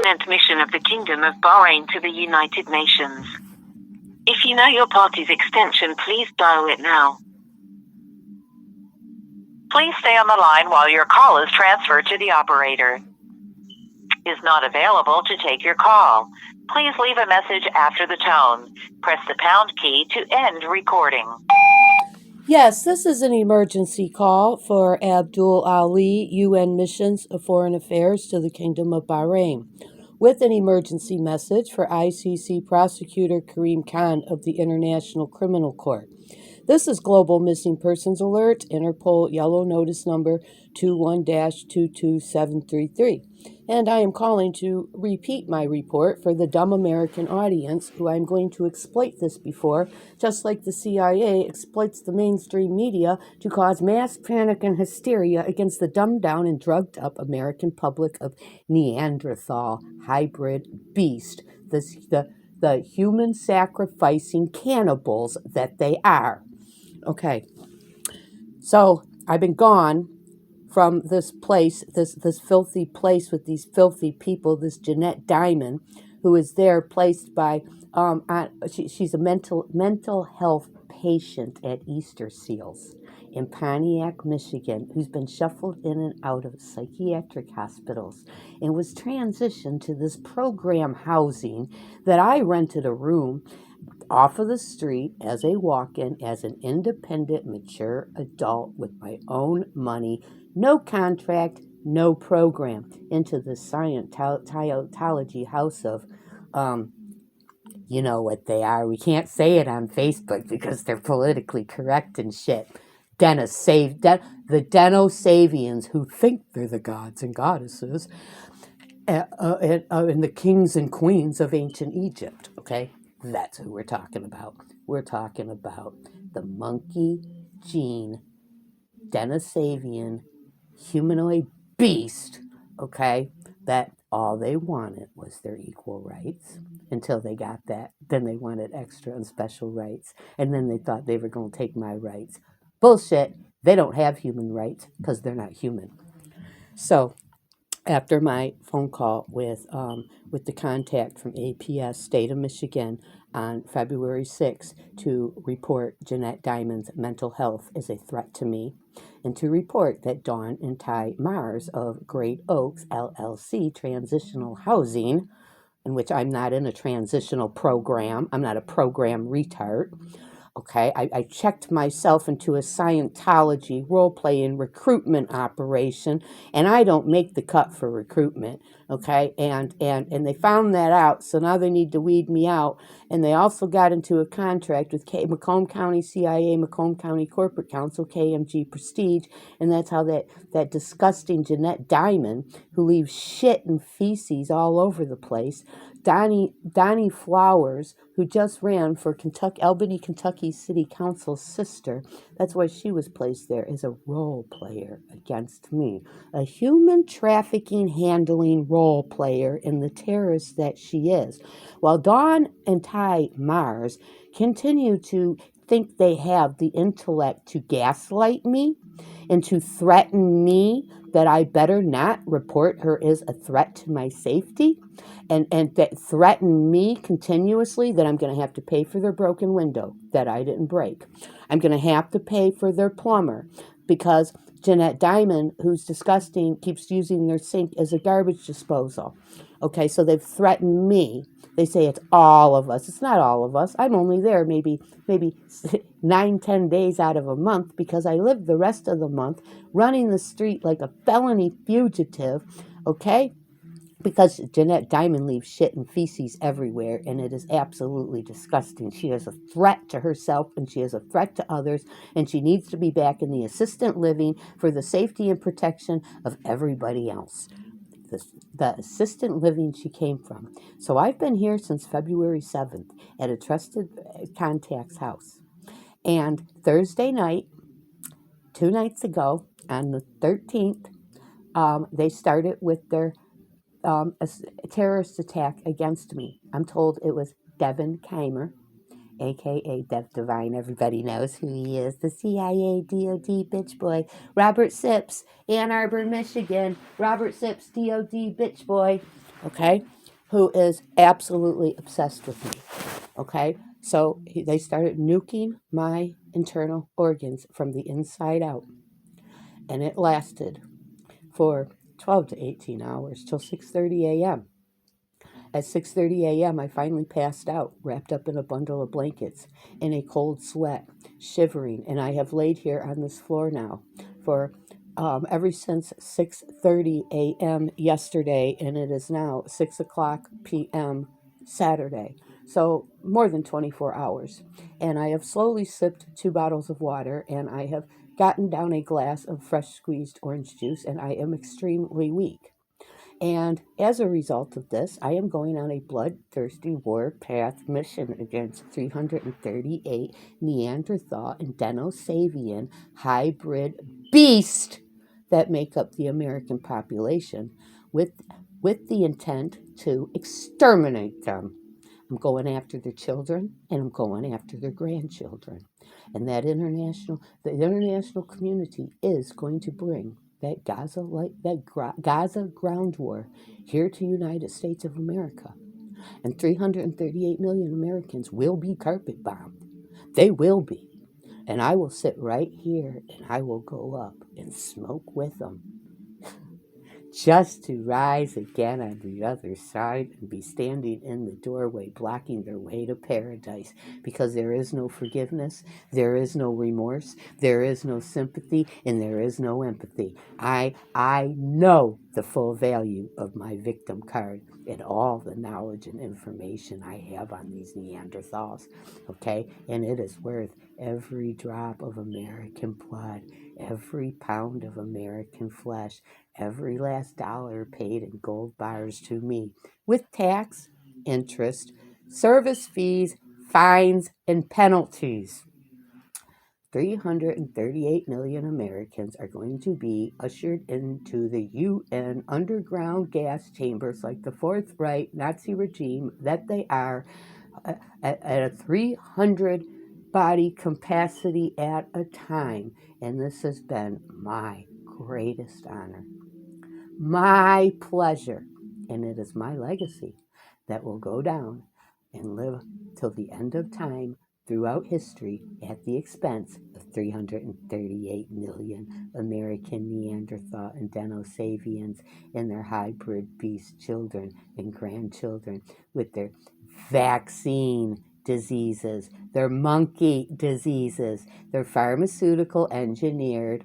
permanent mission of the Kingdom of Bahrain to the United Nations. If you know your party's extension, please dial it now. Please stay on the line while your call is transferred to the operator. Is not available to take your call. Please leave a message after the tone. Press the pound key to end recording. Yes, this is an emergency call for Abdul Ali, UN Missions of Foreign Affairs to the Kingdom of Bahrain, with an emergency message for ICC Prosecutor Karim of the International Criminal Court. This is Global Missing Persons Alert, Interpol Yellow Notice number 21-22733. And I am calling to repeat my report for the dumb American audience who I'm going to exploit this before, just like the CIA exploits the mainstream media to cause mass panic and hysteria against the dumbed down and drugged up American public of Neanderthal hybrid beast, the human sacrificing cannibals that they are. Okay, so I've been gone from this place, this filthy place with these filthy people, this Jeanette Diamond, who is there placed by, she's a mental health patient at Easter Seals in Pontiac, Michigan, who's been shuffled in and out of psychiatric hospitals and was transitioned to this program housing that I rented a room off of the street as a walk-in, as an independent, mature adult with my own money, no contract, no program, into the Scientology house of, you know what they are. We can't say it on Facebook because they're politically correct and shit. The Denosavians, who think they're the gods and goddesses, and the kings and queens of ancient Egypt, okay? That's who we're talking about. We're talking about the monkey gene Denosavian humanoid beast, okay, that all they wanted was their equal rights until they got that. Then they wanted extra and special rights, and then they thought they were going to take my rights. Bullshit. They don't have human rights because they're not human. So after my phone call with the contact from APS, State of Michigan, on February 6th to report Jeanette Diamond's mental health is a threat to me, and to report that Dawn and Ty Mars of Great Oaks, LLC, Transitional Housing, in which I'm not in a transitional program, I'm not a program retard, okay, I checked myself into a Scientology role-playing recruitment operation, and I don't make the cut for recruitment, okay, and they found that out, so now they need to weed me out, and they also got into a contract with Macomb County CIA, Macomb County Corporate Council, KMG Prestige, and that's how that disgusting Jeanette Diamond, who leaves shit and feces all over the place, Donnie Flowers, who just ran for Albany, Kentucky City Council's sister, that's why she was placed there, as a role player against me. A human trafficking handling role player in the terrorist that she is. While Dawn and Ty Mars continue to think they have the intellect to gaslight me and to threaten me that I better not report her as a threat to my safety, and that threaten me continuously that I'm going to have to pay for their broken window that I didn't break. I'm going to have to pay for their plumber because Jeanette Diamond, who's disgusting, keeps using their sink as a garbage disposal. Okay, so they've threatened me. They say it's all of us. It's not all of us. I'm only there maybe 9-10 days out of a month because I live the rest of the month running the street like a felony fugitive, okay? Because Jeanette Diamond leaves shit and feces everywhere, and it is absolutely disgusting. She is a threat to herself, and she is a threat to others, and she needs to be back in the assisted living for the safety and protection of everybody else. The assisted living she came from. So I've been here since February 7th at a trusted contact's house. And Thursday night, 2 nights ago, on the 13th, they started with their a terrorist attack against me. I'm told it was Devin Keimer, a.k.a. Dev Divine. Everybody knows who he is. The CIA DOD bitch boy. Robert Sips, Ann Arbor, Michigan. Robert Sips, DOD bitch boy. Okay? who is absolutely obsessed with me. Okay? So they started nuking my internal organs from the inside out. And it lasted for 12 to 18 hours till 6:30 a.m. At 6:30 a.m., I finally passed out, wrapped up in a bundle of blankets, in a cold sweat, shivering, and I have laid here on this floor now for ever since 6:30 a.m. yesterday, and it is now 6 o'clock p.m. Saturday. So more than 24 hours. And I have slowly sipped 2 bottles of water, and I have gotten down a glass of fresh squeezed orange juice, and I am extremely weak. And as a result of this, I am going on a bloodthirsty warpath mission against 338 Neanderthal and Denosavian hybrid beasts that make up the American population with, with the intent to exterminate them. I'm going after their children and I'm going after their grandchildren. And the international community is going to bring that Gaza ground war here to United States of America. And 338 million Americans will be carpet bombed. They will be. And I will sit right here and I will go up and smoke with them, just to rise again on the other side and be standing in the doorway blocking their way to paradise, because there is no forgiveness, there is no remorse, there is no sympathy, and there is no empathy. I know the full value of my victim card and all the knowledge and information I have on these Neanderthals, okay? And it is worth every drop of American blood, every pound of American flesh, every last dollar paid in gold bars to me, with tax, interest, service fees, fines, and penalties. 338 million Americans are going to be ushered into the UN underground gas chambers like the Fourth Reich Nazi regime that they are, at a 300 body capacity at a time. And this has been my greatest honor, my pleasure, and it is my legacy that will go down and live till the end of time throughout history at the expense of 338 million American Neanderthal and Denosavians and their hybrid beast children and grandchildren with their vaccine diseases, their monkey diseases, their pharmaceutical engineered,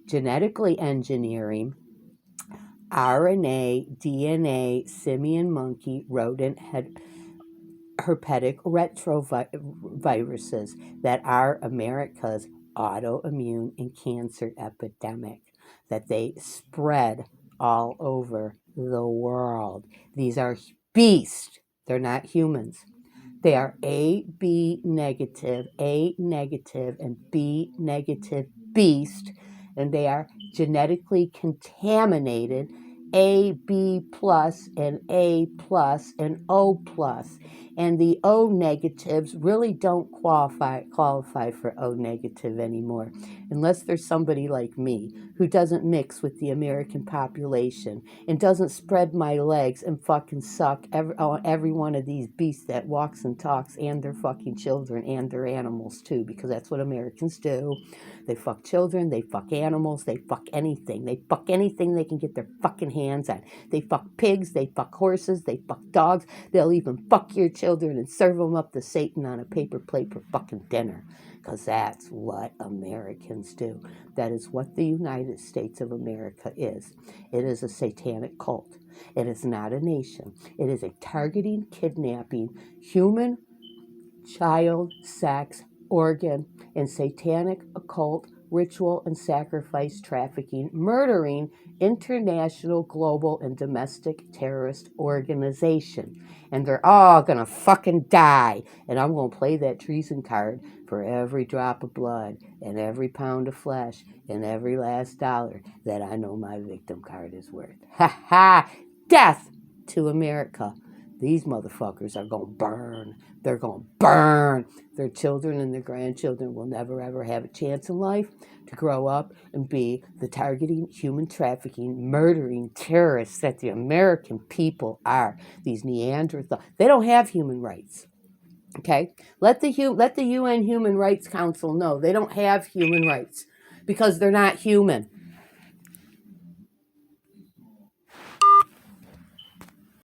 genetically engineering, RNA, DNA, simian monkey, rodent, herpetic retroviruses that are America's autoimmune and cancer epidemic, that they spread all over the world. These are beasts. They're not humans. They are A, B negative, and B negative beast, and they are genetically contaminated A, B plus, and A plus, and O plus. And the O negatives really don't qualify for O negative anymore, unless there's somebody like me who doesn't mix with the American population and doesn't spread my legs and fucking suck every one of these beasts that walks and talks, and their fucking children and their animals too, because that's what Americans do. They fuck children, they fuck animals, they fuck anything. They fuck anything they can get their fucking hands on. They fuck pigs, they fuck horses, they fuck dogs. They'll even fuck your children and serve them up to Satan on a paper plate for fucking dinner. Because that's what Americans do. That is what the United States of America is. It is a satanic cult. It is not a nation. It is a targeting, kidnapping, human, child, sex, organ, and satanic occult ritual and sacrifice trafficking, murdering international, global, and domestic terrorist organization. And they're all gonna fucking die. And I'm gonna play that treason card for every drop of blood and every pound of flesh and every last dollar that I know my victim card is worth. Ha ha! Death to America. these motherfuckers are going to burn. They're going to burn. Their children and their grandchildren will never, ever have a chance in life to grow up and be the targeting, human trafficking, murdering terrorists that the American people are. These Neanderthal. They don't have human rights. Okay? Let the UN Human Rights Council know they don't have human rights because they're not human.